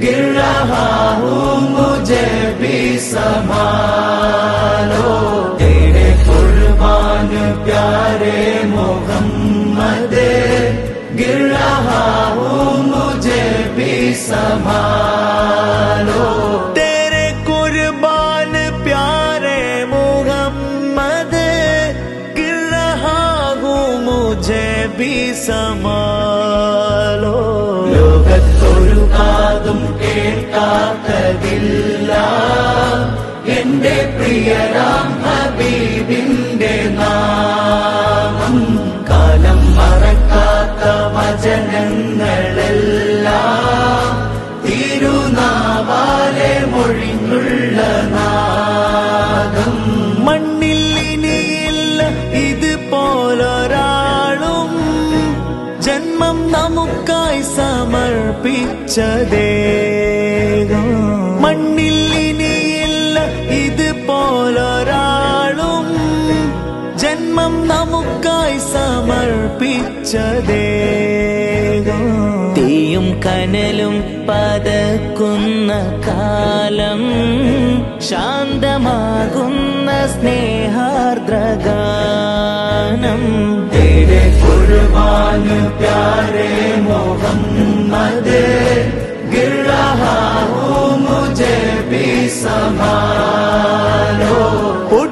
गिर रहा हूँ मुझे भी संभालो। तेरे कुर्बान प्यारे मोहम्मद, गिर रहा हूँ मुझे भी संभालो। तेरे कुर्बान प्यारे मोहम्मद, गिर रहा हूँ मुझे भी संभालो। ലോകത്തൊരു കാതും കേൾക്കാത്തതില്ല എന്റെ പ്രിയരാം ഹബീബിന്റെ നാമം. കാലം മറക്കാത്ത വചനങ്ങളെല്ലാം തിരുനാവാലെ മൊഴിഞ്ഞുള്ള നാദം. മണ്ണിൽ ഇനിയില്ല ഇതുപോലൊരാളും ജന്മം നമുക്കായി സമർപ്പിച്ച ദേഹം. മണ്ണിൽ ഇനിയില്ല ഇതുപോലൊരാളും ജന്മം നമുക്കായി സമർപ്പിച്ച ദേഹം. തീയും കനലും പതക്കുന്ന കാലം, ശാന്തമാകുന്ന സ്നേഹാർദ്രഗാനം. तेरे कुर्बान प्यारे मोहम्मद, गिर रहा हूँ मुझे भी संभालो।